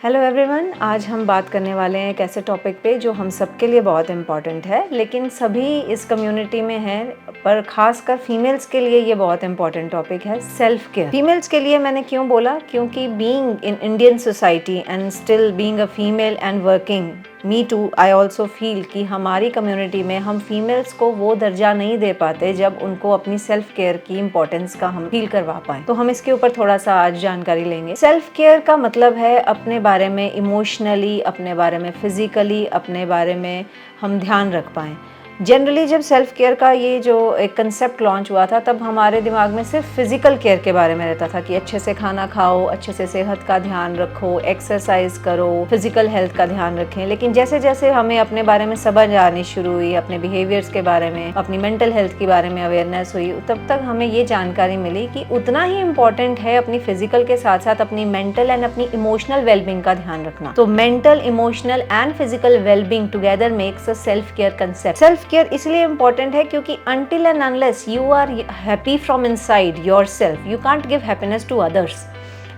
Hello everyone, आज हम बात करने वाले हैं एक ऐसे टॉपिक पे जो हम सबके लिए बहुत इम्पॉर्टेंट है, लेकिन सभी इस कम्युनिटी में हैं, पर खासकर फीमेल्स के लिए ये बहुत इम्पॉर्टेंट टॉपिक है, सेल्फ केयर। फीमेल्स के लिए मैंने क्यों बोला? क्योंकि being in Indian society and still being a female and working, me too, I also feel कि हमारी कम्युनिटी में हम फीमेल्स को वो दर्जा नहीं दे पाते जब उनको अपनी सेल्फ केयर की इम्पोर्टेंस का हम फील करवा पाए। तो हम इसके ऊपर थोड़ा सा आज जानकारी लेंगे। सेल्फ केयर का मतलब है अपने बारे में इमोशनली, अपने बारे में फिजिकली, अपने बारे में हम ध्यान रख पाएँ। जनरली जब सेल्फ केयर का ये जो एक कंसेप्ट लॉन्च हुआ था, तब हमारे दिमाग में सिर्फ फिजिकल केयर के बारे में रहता था कि अच्छे से खाना खाओ, अच्छे से सेहत का ध्यान रखो, एक्सरसाइज करो, फिजिकल हेल्थ का ध्यान रखें। लेकिन जैसे जैसे हमें अपने बारे में समझ आनी शुरू हुई, अपने बिहेवियर्स के बारे में, अपनी मेंटल हेल्थ के बारे में अवेयरनेस हुई, तब तक हमें ये जानकारी मिली कि उतना ही इम्पोर्टेंट है अपनी फिजिकल के साथ साथ अपनी मेंटल एंड अपनी इमोशनल वेलबींग का ध्यान रखना। तो mental, emotional and physical wellbeing together makes a self care concept. Self care इसलिए इम्पोर्टेंट है क्योंकि until and unless you are happy from inside yourself, you can't give happiness to others.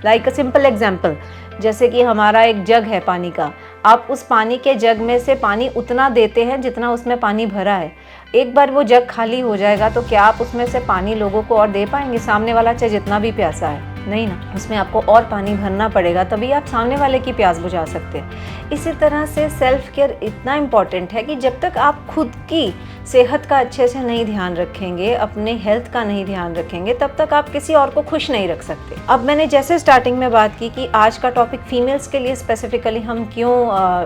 Like a simple example, जैसे कि हमारा एक जग है पानी का, आप उस पानी के जग में से पानी उतना देते हैं जितना उसमें पानी भरा है। एक बार वो जग खाली हो जाएगा तो क्या आप उसमें से पानी लोगों को और दे पाएंगे? सामने वाला चाहे जितना भी प्यासा है, नहीं ना, उसमें आपको और पानी भरना पड़ेगा, तभी आप सामने वाले की प्यास बुझा सकते हैं। इसी तरह से सेल्फ केयर इतना इम्पॉर्टेंट है कि जब तक आप खुद की सेहत का अच्छे से नहीं ध्यान रखेंगे, अपने हेल्थ का नहीं ध्यान रखेंगे, तब तक आप किसी और को खुश नहीं रख सकते। अब मैंने जैसे स्टार्टिंग में बात की कि आज का टॉपिक फीमेल्स के लिए स्पेसिफिकली हम क्यों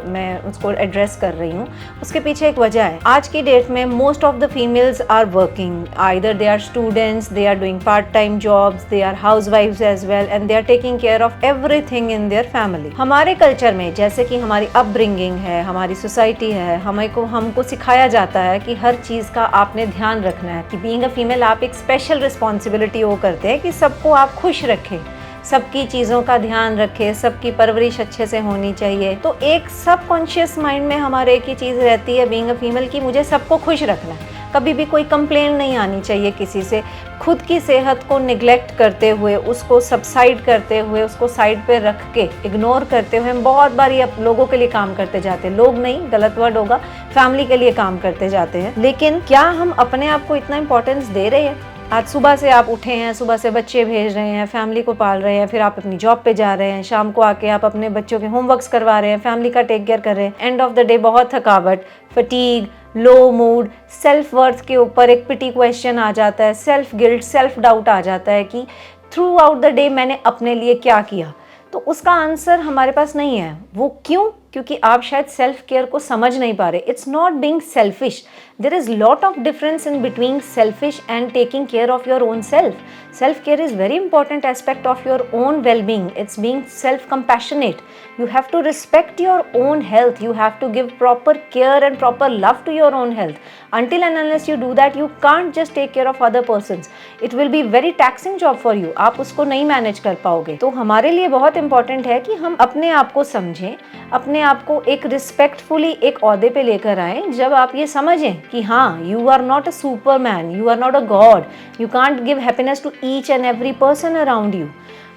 मैं उसको एड्रेस कर रही हूँ, उसके पीछे एक वजह है। आज की डेट में most of the females are working, either they are students, they are doing part time jobs, they are हाउसवाइफ्स as well, and they are taking care of everything in their family. हमारे culture में जैसे कि हमारी upbringing है, हमारी society है, हमको सिखाया जाता है कि हर चीज़ का आपने ध्यान रखना है, कि बीइंग अ फीमेल आप एक स्पेशल रिस्पॉन्सिबिलिटी वो करते हैं कि सबको आप खुश रखें, सबकी चीज़ों का ध्यान रखें, सबकी परवरिश अच्छे से होनी चाहिए। तो एक सबकॉन्शियस माइंड में हमारे एक ही चीज़ रहती है बीइंग अ फीमेल कि मुझे सबको खुश रखना है, कभी भी कोई कंप्लेन नहीं आनी चाहिए किसी से। खुद की सेहत को निगलेक्ट करते हुए, उसको सबसाइड करते हुए, उसको साइड पे रख के, इग्नोर करते हुए हम बहुत बार ये लोगों के लिए काम करते जाते हैं। लोग नहीं, गलत वर्ड होगा, फैमिली के लिए काम करते जाते हैं। लेकिन क्या हम अपने आप को इतना इंपॉर्टेंस दे रहे हैं? आज सुबह से आप उठे हैं, सुबह से बच्चे भेज रहे हैं, फैमिली को पाल रहे हैं, फिर आप अपनी जॉब पे जा रहे हैं, शाम को आके आप अपने बच्चों के होमवर्क्स करवा रहे हैं, फैमिली का टेक केयर कर रहे हैं। एंड ऑफ द डे बहुत थकावट, फटीग, लो मूड, सेल्फ वर्थ के ऊपर एक पिटी क्वेश्चन आ जाता है, सेल्फ गिल्ट, सेल्फ डाउट आ जाता है कि थ्रू आउट द डे मैंने अपने लिए क्या किया। तो उसका आंसर हमारे पास नहीं है। वो क्यों? क्योंकि आप शायद सेल्फ केयर को समझ नहीं पा रहे। It's not being selfish, there is lot of difference in between selfish and taking care of your own self. Self care is very important aspect of your own well-being. It's being self-compassionate. You have to respect your own health. You have to give proper care and proper love to your own health. Until and unless you do that, you can't just take care of other persons. It will be very taxing job for you. आप उसको नहीं manage कर पाओगे। तो हमारे लिए बहुत important है कि हम अपने आप को समझें, अपने आप को एक रिस्पेक्टफुली एक ओहदे पे लेकर आए। जब आप ये समझें कि हाँ, you are not a superman, you are not a god, you can't give happiness to each and every person around you.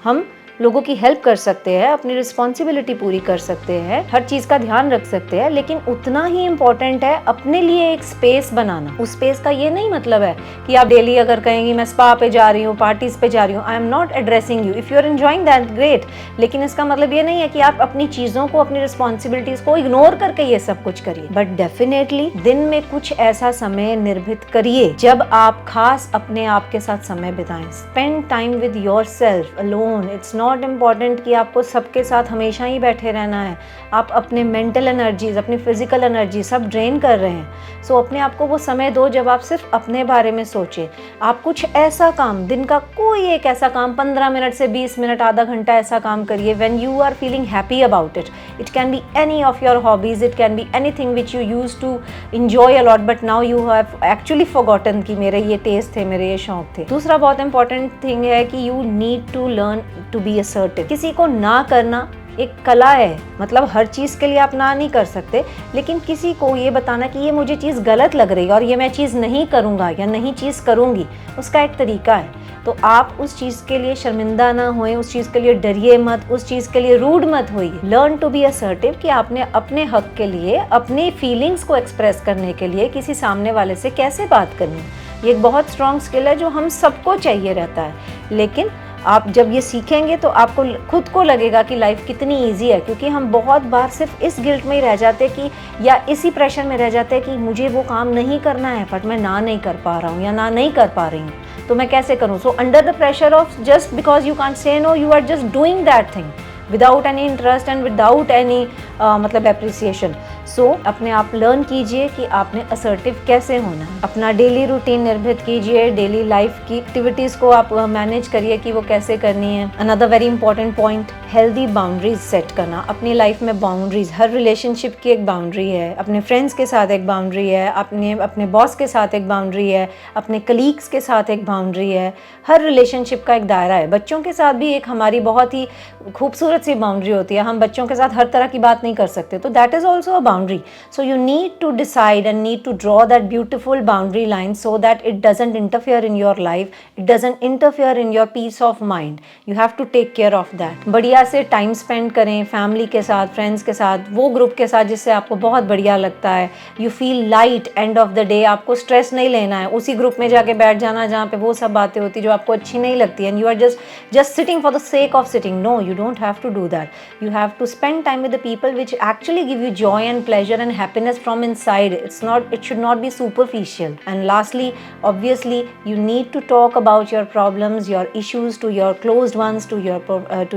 हम लोगों की हेल्प कर सकते हैं, अपनी रिस्पॉन्सिबिलिटी पूरी कर सकते हैं, हर चीज़ का ध्यान रख सकते हैं, लेकिन उतना ही इम्पोर्टेंट है अपने लिए एक स्पेस बनाना। उस स्पेस का ये नहीं मतलब है कि आप डेली अगर कहेंगी मैं स्पा पे जा रही हूँ, पार्टीज पे जा रही हूँ, I am not addressing you, if you are enjoying that great, लेकिन इसका मतलब ये नहीं है कि आप अपनी चीज़ों को, अपनी रिस्पॉन्सिबिलिटीज़ को इग्नोर करके ये सब कुछ करिए। बट डेफिनेटली दिन में कुछ ऐसा समय निर्भित करिए जब आप खास अपने आप के साथ समय बिताएं। Spend time with your self alone. It's not important कि आपको सबके साथ हमेशा ही बैठे रहना है। आप अपने मेंटल एनर्जीज, अपनी फिजिकल एनर्जी सब ड्रेन कर रहे हैं। सो अपने आप को वो समय दो जब आप सिर्फ अपने बारे में सोचें। आप कुछ ऐसा काम, दिन का कोई एक ऐसा काम 15 मिनट से 20 मिनट, आधा घंटा ऐसा काम करिए when you are feeling happy about it. It can be any of your hobbies, it can be anything which you use to enjoy a lot, but now you have actually forgotten कि मेरे ये test थे, मेरे ये शौक थे। दूसरा बहुत इंपॉर्टेंट थिंग है कि you need to learn to be assertive. किसी को ना करना एक कला है, मतलब हर चीज़ के लिए आप ना नहीं कर सकते, लेकिन किसी को ये बताना कि ये मुझे चीज़ गलत लग रही है और ये मैं चीज़ नहीं करूँगा या नहीं चीज़ करूँगी, उसका एक तरीका है। तो आप उस चीज़ के लिए शर्मिंदा ना होएं, उस चीज़ के लिए डरिए मत, उस चीज़ के लिए रूड मत होइए। लर्न टू बी असर्टिव कि आपने अपने हक के लिए, अपनी फीलिंग्स को एक्सप्रेस करने के लिए किसी सामने वाले से कैसे बात करनी है। ये एक बहुत स्ट्रॉन्ग स्किल है जो हम सबको चाहिए रहता है, लेकिन आप जब ये सीखेंगे तो आपको खुद को लगेगा कि लाइफ कितनी इजी है, क्योंकि हम बहुत बार सिर्फ इस गिल्ट में ही रह जाते कि या इसी प्रेशर में रह जाते हैं कि मुझे वो काम नहीं करना है बट मैं ना नहीं कर पा रहा हूँ या ना नहीं कर पा रही हूँ, तो मैं कैसे करूँ। So under the pressure of just because you can't say no, you are just doing that thing without any interest and without any मतलब एप्रिसिएशन। सो अपने आप लर्न कीजिए कि आपने असर्टिव कैसे होना है। अपना डेली रूटीन निर्मित कीजिए, डेली लाइफ की एक्टिविटीज़ को आप मैनेज करिए कि वो कैसे करनी है। Another very important point, healthy boundaries set करना। अपनी लाइफ में बाउंड्रीज, हर रिलेशनशिप की एक बाउंड्री है, अपने फ्रेंड्स के साथ एक बाउंड्री है, अपने बॉस के साथ एक बाउंड्री है, अपने कलीग्स के साथ एक बाउंड्री है। हर रिलेशनशिप का एक दायरा है। बच्चों के साथ भी एक हमारी बहुत ही खूबसूरत सी बाउंड्री होती है। हम बच्चों के साथ हर तरह की बात नहीं कर सकते, तो that is also a boundary. So you need to decide and need to draw that beautiful boundary line so that it doesn't interfere in your life, it doesn't interfere in your peace of mind. You have to take care of that. बढ़िया से time spend करें family के साथ, friends के साथ, वो group के साथ जिससे आपको बहुत बढ़िया लगता है। You feel light end of the day, आपको स्ट्रेस नहीं लेना है उसी ग्रुप में जाके बैठ जाना जहाँ पे वो सब बातें होती जो आपको अच्छी नहीं लगती, and you are just sitting for the sake of sitting. No, you don't have to do that. You have to spend time with the people which actually give you joy and pleasure and happiness from inside. It should not be superficial. And lastly, obviously, you need to talk about your problems, your issues to your closed ones, to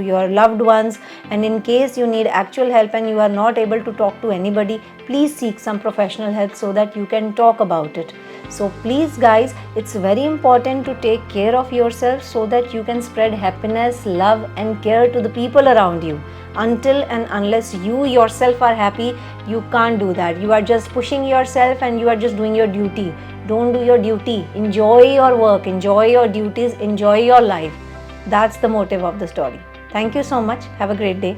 your loved ones. And in case you need actual help and you are not able to talk to anybody, please seek some professional help so that you can talk about it. So please guys, it's very important to take care of yourself so that you can spread happiness, love and care to the people around you. Until and unless you yourself are happy, you can't do that. You are just pushing yourself and you are just doing your duty. Don't do your duty. Enjoy your work, enjoy your duties, enjoy your life. That's the motive of the story. Thank you so much. Have a great day.